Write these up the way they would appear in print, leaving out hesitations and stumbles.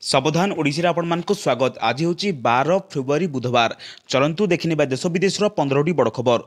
सावधान ओडिशा आपण मानक स्वागत। आज हूँ 12 फेब्रुआरी बुधवार। चलतु देखने देश विदेश 15टी बड़ खबर।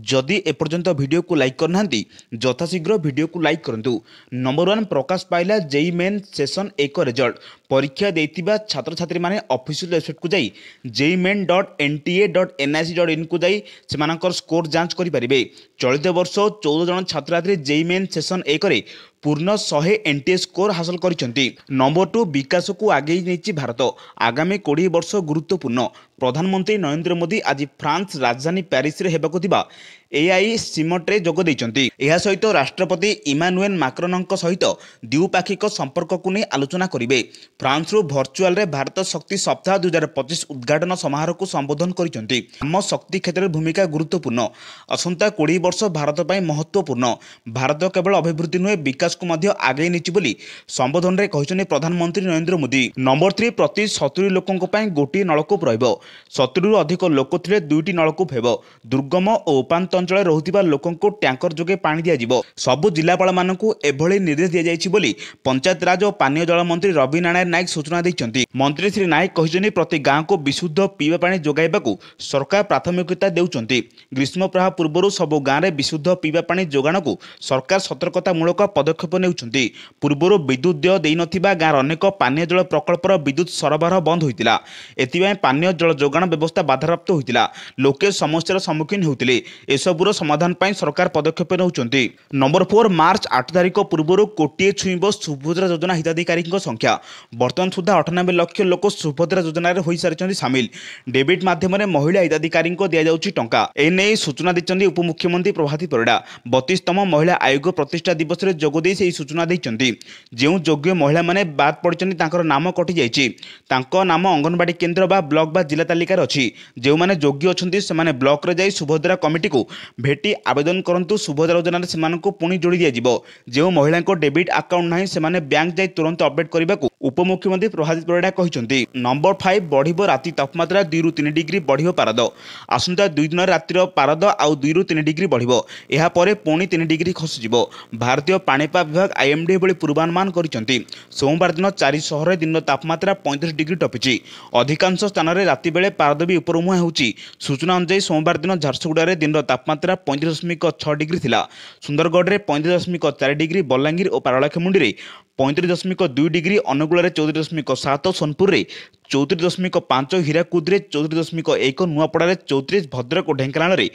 जदि एपर्यंत वीडियो को लाइक करना यथाशीघ्र वीडियो को लाइक करूँ। नंबर 1 प्रकाश पाइला जेई मेन सेशन 1 रिजल्ट। परीक्षा देइतिबा छात्र छात्री माने ऑफिशियल वेबसाइट को जाई jemain.nta.nic.in को जाई सेमानकर स्कोर जांच करि परिबे। चलित वर्ष 14 जन छात्र छात्री जेई मेन सेशन 1 रे पूर्ण 100 एनटीए स्कोर हासिल करिसेंती। नंबर 2 विकास को आगे नहीं भारत। आगामी 20 वर्ष गुरुत्वपूर्ण। प्रधानमंत्री नरेंद्र मोदी आज फ्रांस राजधानी पेरिस रे हेबाकु थिबा एआई सिमट रे जोग दैचंती। एहा सहित राष्ट्रपति इमानुएल मैक्रोन सहित द्विपाक्षिक संपर्क को नहीं आलोचना करिवे। फ्रांस रो वर्चुअल रे भारत शक्ति सप्ताह 2025 उद्घाटन समारोह को संबोधन करिसेंती। आम शक्ति क्षेत्र में भूमिका गुरुत्वपूर्ण। असंता 20 वर्ष भारत पई महत्वपूर्ण। भारत केवल अभिवृद्धि नुहे विकास को मध्य आगे नीची बोली संबोधन रे कहिसने प्रधानमंत्री नरेंद्र मोदी। नंबर 3 प्रति 70 लोकंक पई गोटी नलकूप रहिबो। 70 रु अधिक लोक थिले दुईटी नलकूप हेबो। दुर्गम और उपांत अंचल रहुतिबा लोकंको टैंकर जोगे पानी दिया जिवो। सबु जिलापाल मानकु एभली निर्देश दिया जायछि बोली पंचायत राज और पानीय जल मंत्री रवि नारायण नायक सूचना दैछन्ति। मंत्री श्री नायक कहिसने प्रति गाँ को विशुद्ध पीवा पानी जोगाइबाकू सरकार प्राथमिकता देउछन्ति। ग्रीष्म प्रवाह पूर्व सबु गाँ में विशुद्ध पीवा पानी जोगाण को सरकार सतर्कतामूलक पदक्षेप नेउछन्ति। पूर्व विद्युत देय देई नथिबा गाँ अनेक पानीय जल प्रकल्पर विद्युत सरबराह बंद होइतिला। एथिबाई पानीय जल जोगाण व्यवस्था बाधाप्राप्त होइतिला। लोके समस्यार सम्मुखीन होउतिले। एसबुर समाधान पाई सरकार पदक्षेप नेउछन्ति। नंबर 4 मार्च 8 तारिख पूर्व कोटिए छुईब सुभद्रा योजना हिताधिकारी संख्या। वर्तमान सुधा 98 लाख लोक सुभद्रा योजना हो सारी सामिल। डेबिट माध्यम महिला हिताधिकारी दिया जाउछि टंका। एने सूचना दैछन्ति उपमुख्यमंत्री प्रभाती परिडा। 32तम महिला आयोग प्रतिष्ठा दिवस में जोगदे से सूचना दैछन्ति। जो योग्य महिला माने बाद पड़छन्ति तांकर नाम कटि जाइछि। तांको नाम अंगनवाड़ी केन्द्र बा ब्लॉक बा जिला तालिकार अछि। जो माने योग्य अछन्ति से माने ब्लॉक रे जाई सुभद्रा कमिटी को भेटी आवेदन करंतु। सुभद्रा योजना रे सेमानकु पुणी जोड़ी दिया जिवो। जो महिला को डेबिट अकाउंट नाही से माने बैंक जाई तुरंत अपडेट करबाकू उपमुख्यमंत्री प्रभाती परिडा कहिसन्ति। नंबर 5 बढ़िबो राति तापमात्रा 2 रु 3 डिग्री बढ़िबो पारद। आसंता 2 दिन रातिर पारद आउ 2 रु 3 डिग्री बढ़िबो। एहा परे पुणी 3 डिग्री खसिजिवो। भारतीय पाणीपाग विभाग आईएमडी भली पूर्वानुमान करिसन्ति। सोमवार दिन 4 शहर रे दिन तापमात्रा 35 डिग्री टपिछि। अधिकांश स्थान रे राति बेले पारद भी उपरमुहा होउछि। सूचना अनुसार सोमवार दिन झारसुगुड़ा रे दिन तापमात्रा 35.6 डिग्री थिला। सुंदरगढ़ रे 35.4 डिग्री, बलांगीर और पारलाखेमुंडी रे 35.2 डिग्री, अनुगुल रे 34.7, सोनपुर रे 34.5, हीराकुद रे 34.1, नुआपड़ा रे 34, भद्रक और ढेंकानाल रे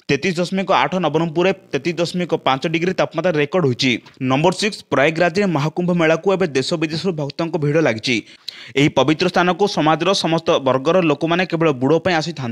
33.8, नवरंगपुर रे 33.5 डिग्री तापमात्रा रेकर्ड होइछि। नंबर 6 प्रयागराज रे महाकुंभ मेला को एबे देश विदेश भक्तों भीड़ लगी। यही पवित्र स्थान को समाजर समस्त वर्गर लोक मैंने केवल बुड़ पर आसी था।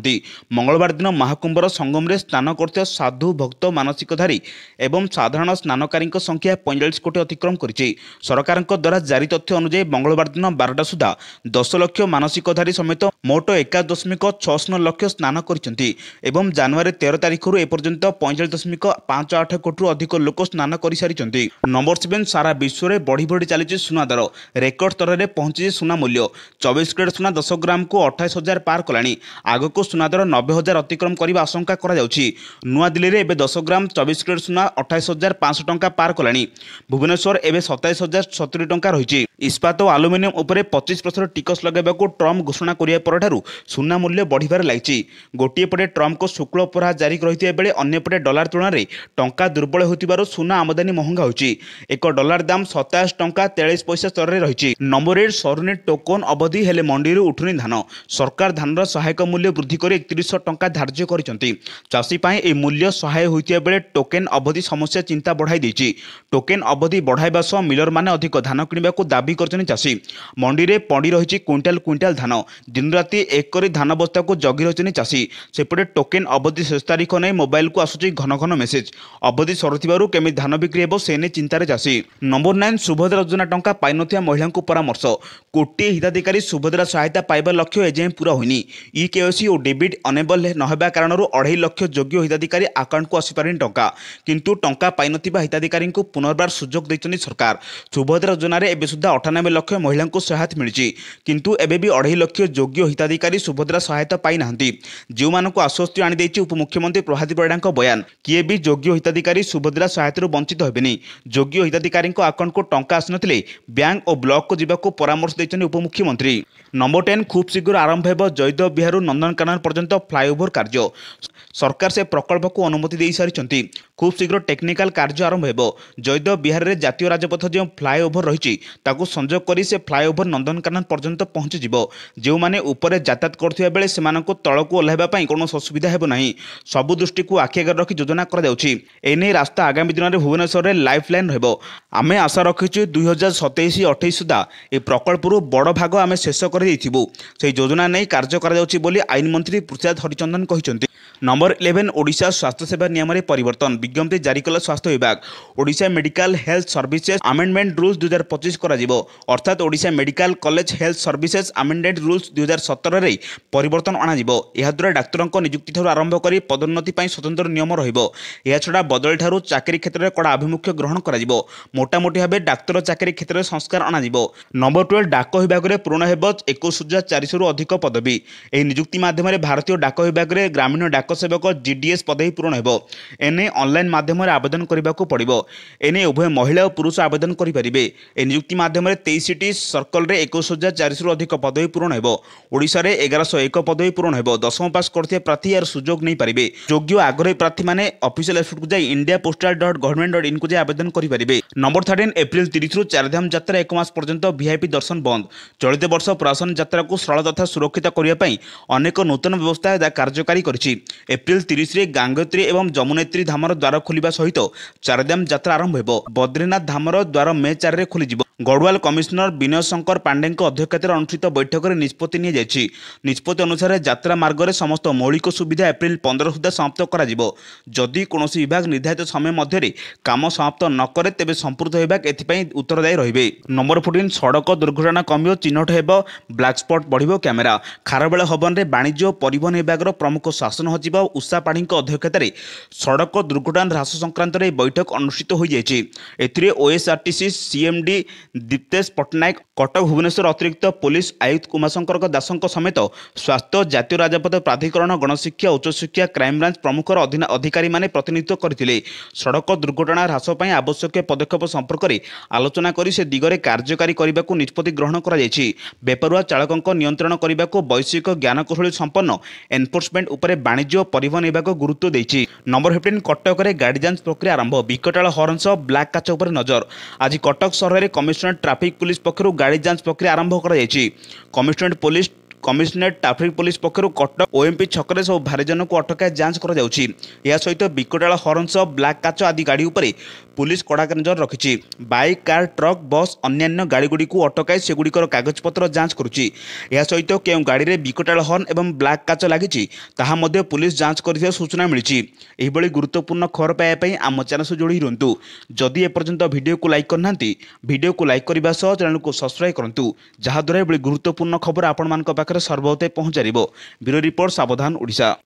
मंगलवार दिन महाकुंभर संगम में स्नान करते साधु भक्त मानसिकधारी एवं साधारण स्नानकारी संख्या 45 कोटी अतिक्रम करिछि। सरकार द्वारा जारी तथ्य अनुसार मंगलवार दिन 12टा सुधा 10 लाख मानसिकधारी समेत मोट 1.69 लाख स्नान करिसेंति एवं जनवरी 13 तारिख एपर्यंत 45.58 कोटी अधिक लोक स्नान कर सारी। नंबर 7 सारा विश्व में बढ़ी बढ़ी चली सुना दर। रेकर्ड स्तर में पहुंची सुना मूल्य। 24 कैरेट सुना 10 ग्राम को 28,000 पार कलानी। आग को सुना दर 90,000 अतिक्रम करने आशंका करा जाउछि। नुआ दिल्ली रे एबे 10 ग्राम 24 कैरेट सुना 28,500 टंका पार कलानी। भुवनेश्वर एबे 27,070 टंका रही। इस्पात और आलुमिनियम उपरे 25% टिकस लगाइबाकू ट्रम्प घोषणा करिया परठारु सुना मूल्य बढ़िबार लागिछि। गोटिए पटे ट्रम्प को शुक्ल उपहार जारी रहिथिबा बेले अन्य पटे डॉलर तुलना रे टंका दुर्बल होतिबारु सुना आमदानी महंगा होछि। एक डॉलर दाम 27 टंका 43 पैसा स्तर रे रहिछि। नंबर 8 सरुनी टोकन अवधि हेले मंडी उठुनी धान। सरकार धानर सहायक मूल्य वृद्धि कर 3100 टंका धार्य करिसेंति। चाषी पाए ए मूल्य सहाय होइतिबा बेले टोकन अवधि समस्या चिंता बढ़ाई दैछि। टोकन अवधि बढ़ाइबा सह मिलर माने अधिक धान किनिबाकू दाबी करछन चाषी। मंडी रे पड़ी रहिछि क्विंटाल क्विंटाल धान। दिन राति एक करी धान बस्ता को जगी रहिछन चाषी। सेपटे टोकन अवधि शेष तारीख नै मोबाइल को आसुछि घन घन मेसेज। अवधि सरुथिबारु केमि धान बिक्री हेबो सेने चिंतार चाषी। नंबर 9 सुभद्रा योजना टंका पाइ नथिया महिला को परामर्श। कोटी हिताधिकारी सुभद्रा सहायता पाइबा लक्ष्य एजें पूरा होइनी। ई केओसी और डेबिट अनेबल नहेबा कारण 2.5 लाख योग्य हिताधिकारी अकाउंट को आसीपारिन टंका। किंतु टंका पाइ नथिबा हिताधिकारी को पुनर्बार सुजोग दैछन्ति सरकार। सुभद्रा योजना रे एबे सुद्धा 98 ଲକ୍ଷ ମହିଳାଙ୍କୁ ସହାୟତା ମିଳିଛି, କିନ୍ତୁ ଏବେ ବି 2.5 ଲକ୍ଷ ଯୋଗ୍ୟ ହିତାଧିକାରୀ ସୁଭଦ୍ରା ସହାୟତା ପାଇନାହାନ୍ତି, ଯେଉଁମାନଙ୍କୁ ଆଶ୍ୱସ୍ତି ଆଣିଦେଇଛି ଉପମୁଖ୍ୟମନ୍ତ୍ରୀ ପ୍ରଭାତୀ ପରିଡ଼ାଙ୍କ ବୟାନ। କିଏ ବି ଯୋଗ୍ୟ ହିତାଧିକାରୀ ସୁଭଦ୍ରା ସହାୟତାରୁ ବଞ୍ଚିତ ହେବେନି। ଯୋଗ୍ୟ ହିତାଧିକାରୀଙ୍କ ଆକାଉଣ୍ଟକୁ ଟଙ୍କା ଆସିନଥିଲେ ବ୍ୟାଙ୍କ ଓ ବ୍ଲକକୁ ଯିବାକୁ ପରାମର୍ଶ ଦେଇଛନ୍ତି ଉପମୁଖ୍ୟମନ୍ତ୍ରୀ। ନମ୍ବର 10 ଖୁବ୍ ଶୀଘ୍ର ଆରମ୍ଭ ହେବ ଜୟଦେବ ବିହାରରୁ ନନ୍ଦନକାନନ ପର୍ଯ୍ୟନ୍ତ ଫ୍ଲାଏଓଭର କାର୍ଯ୍ୟ। ସରକାର ସେ ପ୍ରକଳ୍ପକୁ ଅନୁମତି ଦେଇସାରିଛନ୍ତି। ଖୁବ୍ ଶୀଘ୍ର ଟେକ୍ନିକାଲ କାର୍ଯ୍ୟ ଆରମ୍ଭ ହେବ। ଜୟଦେବ ବିହାରରେ ଜାତୀୟ ରାଜପଥ ଯେଉଁ ଫ୍ଲାଏଓଭର ରହିଛି ତାକୁ ସଂଯୋଗ କରି ସେ ଫ୍ଲାଏଓଭର ନନ୍ଦନକାନନ ପର୍ଯ୍ୟନ୍ତ ପହଞ୍ଚିଯିବ। ଯେଉଁମାନେ ଉପରେ ଯାତାୟାତ କରୁଥିବା ବେଳେ ସେମାନଙ୍କୁ ତଳକୁ ଓହ୍ଲାଇବା ପାଇଁ କୌଣସି ଅସୁବିଧା ହେବ ନାହିଁ। ସବୁ ଦୃଷ୍ଟିକୁ ଆଖି ଆଗରେ ରଖି ଯୋଜନା କରାଯାଉଛି। ଏନେଇ ରାସ୍ତା ଆଗାମୀ ଦିନରେ ଭୁବନେଶ୍ୱରରେ ଲାଇଫ ଲାଇନ୍ ରହିବ। ଆମେ ଆଶା ରଖିଛୁ 2027-28 ସୁଦ୍ଧା ଏହି ପ୍ରକଳ୍ପରୁ ବଡ଼ ଭାଗ ଆମେ ଶେଷ କରିଦେଇଥିବୁ। ସେହି ଯୋଜନା ନେଇ କାର୍ଯ୍ୟ କରାଯାଉଛି ବୋଲି ଆଇନ ମନ୍ତ୍ରୀ ପୃଥ୍ୱୀରାଜ ହରିଚନ୍ଦନ କହିଛନ୍ତି। ନମ୍ବର 11 ଓଡ଼ିଶା ସ୍ୱାସ୍ଥ୍ୟସେବା ନିୟମରେ ପରିବର୍ତ୍ତନ। ବିଜ୍ଞପ୍ତି ଜାରି କଲା ସ୍ୱାସ୍ଥ୍ୟ ବିଭାଗ। Odisha medical health services amendment rules 2025 କରାଯିବ। ଅର୍ଥାତ୍ Odisha medical college health services amendment rules 2017ରେ ପରିବର୍ତ୍ତନ ଅଣାଯିବ। ଏହାଦ୍ୱାରା ଡାକ୍ତରଙ୍କ ନିଯୁକ୍ତିଠାରୁ ଆରମ୍ଭ କରି ପଦୋନ୍ନତି ପାଇଁ ସ୍ୱତନ୍ତ୍ର ନିୟମ ରହିବ। ଏହାଛଡ଼ା ବଦଳିଠାରୁ ଚାକିରି କ୍ଷେତ୍ରରେ କଡ଼ା ଆଭିମୁଖ୍ୟ ଗ୍ରହଣ କରାଯିବ। ମୋଟାମୋଟି ଭାବେ ଡାକ୍ତର ଚାକିରି କ୍ଷେତ୍ରରେ ସଂସ୍କାର ଅଣାଯିବ। ନମ୍ବର 12 ଡାକ ବିଭାଗରେ ପୂରଣ ହେବ 21,400ରୁ ଅଧିକ ପଦବୀ। ଏହି ନିଯୁକ୍ତି ମାଧ୍ୟମରେ ଭାରତୀୟ ଡାକ ବିଭାଗରେ ଗ୍ରାମୀଣ ଡାକ ସେବକ GDS ପଦବୀ ପୂରଣ ହେବ। ଏନେଇ ଅନଲାଇନ୍ ମାଧ୍ୟମରେ ଆବେଦନ କରିବାକୁ ପଡ଼ିବ। ଏନେଇ ଉଭୟ ମହିଳା ଓ ପୁରୁଷ ଆବେଦନ କରିପାରିବେ। ଏହି ନିଯୁକ୍ତି ମାଧ୍ୟମରେ 23ଟି ସର୍କଲରେ 21,400ରୁ ଅଧିକ ପଦବୀ ପୂରଣ ହେବ। ଓଡ଼ିଶାରେ 1101 ପଦବୀ ପୂରଣ ହେବ। 10ମ ପାସ୍ କରିଥିବା ପ୍ରାର୍ଥୀ ଏହାର ସୁଯୋଗ ନେଇପାରିବେ। ଯୋଗ୍ୟ ଆଗ୍ରହୀ ପ୍ରାର୍ଥୀମାନେ ଅଫିସିଆଲ ୱେବସାଇଟକୁ ଯାଇ indiapostal.government.in କୁ ଯାଇ ଆବେଦନ କରିପାରିବେ। ନମ୍ବର 13 ଏପ୍ରିଲ 30ରୁ ଚାରିଧାମ ଯାତ୍ରା 1 ମାସ ପର୍ଯ୍ୟନ୍ତ ଭିଆଇପି ଦର୍ଶନ ବନ୍ଦ। ଚଳିତ ବର୍ଷ ପ୍ରଶାସନ ଯାତ୍ରାକୁ ସରଳ ତଥା ସୁରକ୍ଷିତ କରିବା ପାଇଁ ଅନେକ ନୂତନ ବ୍ୟବସ୍ଥା କାର୍ଯ୍ୟକାରୀ କରିଛି। ଏପ୍ରିଲ 30ରେ ଗାଙ୍ଗୋତ୍ରୀ ଏବଂ ଯମୁନେତ୍ରୀ ଧାମର ଦ୍ୱାର ଖୋଲିବା ସହିତ ଚାରିଧାମ ଯାତ୍ରା ଆରମ୍ଭ ହେବ। ବଦ୍ରିନାଥ ଧାମର ଦ୍ୱାର ମେ 4ରେ ଖୋଲିଯିବ। ଗଡ଼ୱାଲ କମିଶନର ବିନୟ ଶଙ୍କର ପାଣ୍ଡେଙ୍କ ଅଧ୍ୟକ୍ଷତାରେ ଅନୁଷ୍ଠିତ ବୈଠକରେ ନିଷ୍ପତ୍ତି ନିଆଯାଇଛି। ନିଷ୍ପତ୍ତି ଅନୁସାରେ ଯାତ୍ରା ମାର୍ଗରେ ସମସ୍ତ ମୌଳିକ ସୁବିଧା ଏପ୍ରିଲ 15 ସୁଦ୍ଧା ସମାପ୍ତ କରାଯିବ। ଯଦି କୌଣସି ବିଭାଗ ନିର୍ଦ୍ଧାରିତ ସମୟ ମଧ୍ୟରେ କାମ ସମାପ୍ତ ନ କରେ ତେବେ ସମ୍ପୃକ୍ତ ବିଭାଗ ଏଥିପାଇଁ ଉତ୍ତରଦାୟୀ ରହିବେ। ନମ୍ବର 14 ସଡ଼କ ଦୁର୍ଘଟଣା କମିବ, ଚିହ୍ନଟ ହେବ, ବ୍ଲାକ୍ ସ୍ପଟ୍ ବଢ଼ିବ କ୍ୟାମେରା। ଖାରବେଳ ଭବନରେ ବାଣିଜ୍ୟ ଓ ପରିବହନ ବିଭାଗର ପ୍ରମୁଖ ଶାସନ ସଚିବ ଉଷା ପାଢ଼ୀଙ୍କ ଅଧ୍ୟକ୍ଷତାରେ ସଡ଼କ ଦୁର୍ଘଟଣା ହ୍ରାସ ସଂକ୍ରାନ୍ତରେ ଏହି ବୈଠକ ଅନୁଷ୍ଠିତ ହୋଇଯାଇଛି। ଏଥିରେ OSRTC CMD ଦୀପ୍ତେଶ ପଟ୍ଟନାୟକ, କଟକ ଭୁବନେଶ୍ୱର ଅତିରିକ୍ତ ପୋଲିସ ଆୟୁକ୍ତ ଉମାଶଙ୍କର ଦାସଙ୍କ ସମେତ ସ୍ୱାସ୍ଥ୍ୟ, ଜାତୀୟ ରାଜପଥ ପ୍ରାଧିକରଣ, ଗଣଶିକ୍ଷା, ଉଚ୍ଚଶିକ୍ଷା, କ୍ରାଇମବ୍ରାଞ୍ଚ ପ୍ରମୁଖର ଅଧିକାରୀମାନେ ପ୍ରତିନିଧିତ୍ୱ କରିଥିଲେ। ସଡ଼କ ଦୁର୍ଘଟଣା ହ୍ରାସ ପାଇଁ ଆବଶ୍ୟକ ପଦକ୍ଷେପ ସମ୍ପର୍କରେ ଆଲୋଚନା କରି ସେ ଦିଗରେ କାର୍ଯ୍ୟକାରୀ କରିବାକୁ ନିଷ୍ପତ୍ତି ଗ୍ରହଣ କରାଯାଇଛି। ବେପରୁଆ ଚାଳକଙ୍କ ନିୟନ୍ତ୍ରଣ କରିବାକୁ ବୈଷୟିକ ଜ୍ଞାନକୌଶଳୀ ସମ୍ପନ୍ନ ଏନ୍ଫୋର୍ସମେଣ୍ଟ ଉପରେ ବାଣିଜ୍ୟ ଓ ପରିବହନ ବିଭାଗ ଗୁରୁତ୍ୱ ଦେଇଛି। ନମ୍ବର 15 କଟକରେ ଗାଡ଼ି ଯାଞ୍ଚ ପ୍ରକ୍ରିୟା ଆରମ୍ଭ। ବିକଟାଳ ହର୍ନ ସହ ବ୍ଲାକ୍ କାଚ ଉପରେ ନଜର। ଆଜି କଟକ ସହରରେ କମିଶନରେଟ୍ ଟ୍ରାଫିକ୍ ପୁଲିସ ପକ୍ଷରୁ ଗାଡ଼ି ଯାଞ୍ଚ ପ୍ରକ୍ରିୟା ଆରମ୍ଭ କରାଯାଇଛି। କମିଶନରେଟ୍ ଟ୍ରାଫିକ୍ ପୁଲିସ ପକ୍ଷରୁ କଟକ OMP ଛକରେ ସବୁ ଭାରିଯାନକୁ ଅଟକାଇ ଯାଞ୍ଚ କରାଯାଉଛି। ଏହା ସହିତ ବିକଟାଳ ହର୍ନ ସହ ବ୍ଲାକ୍ କାଚ ଆଦି ଗାଡ଼ି ଉପରେ ପୁଲିସ କଡ଼ା ନଜର ରଖିଛି। ବାଇକ୍, କାର୍, ଟ୍ରକ୍, ବସ୍ ଅନ୍ୟାନ୍ୟ ଗାଡ଼ିଗୁଡ଼ିକୁ ଅଟକାଇ ସେଗୁଡ଼ିକର କାଗଜପତ୍ର ଯାଞ୍ଚ କରୁଛି। ଏହା ସହିତ କେଉଁ ଗାଡ଼ିରେ ବିକଟାଳ ହର୍ନ ଏବଂ ବ୍ଲାକ୍ କାଚ ଲାଗିଛି ତାହା ମଧ୍ୟ ପୁଲିସ ଯାଞ୍ଚ କରିଥିବା ସୂଚନା ମିଳିଛି। ଏହିଭଳି ଗୁରୁତ୍ୱପୂର୍ଣ୍ଣ ଖବର ପାଇବା ପାଇଁ ଆମ ଚ୍ୟାନେଲ ସହ ଯୋଡ଼ି ରୁହନ୍ତୁ। ଯଦି ଏପର୍ଯ୍ୟନ୍ତ ଭିଡ଼ିଓକୁ ଲାଇକ୍ କରିନାହାନ୍ତି, ଭିଡ଼ିଓକୁ ଲାଇକ୍ କରିବା ସହ ଚ୍ୟାନେଲକୁ ସବସ୍କ୍ରାଇବ୍ କରନ୍ତୁ, ଯାହାଦ୍ୱାରା ଏଭଳି ଗୁରୁତ୍ୱପୂର୍ଣ୍ଣ ଖବର ଆପଣମାନଙ୍କ ପାଖରେ ସର୍ବୋଦୟ ପହଞ୍ଚାରିବ। ବ୍ୟୁରୋ ରିପୋର୍ଟ, ସାବଧାନ ଓଡ଼ିଶା।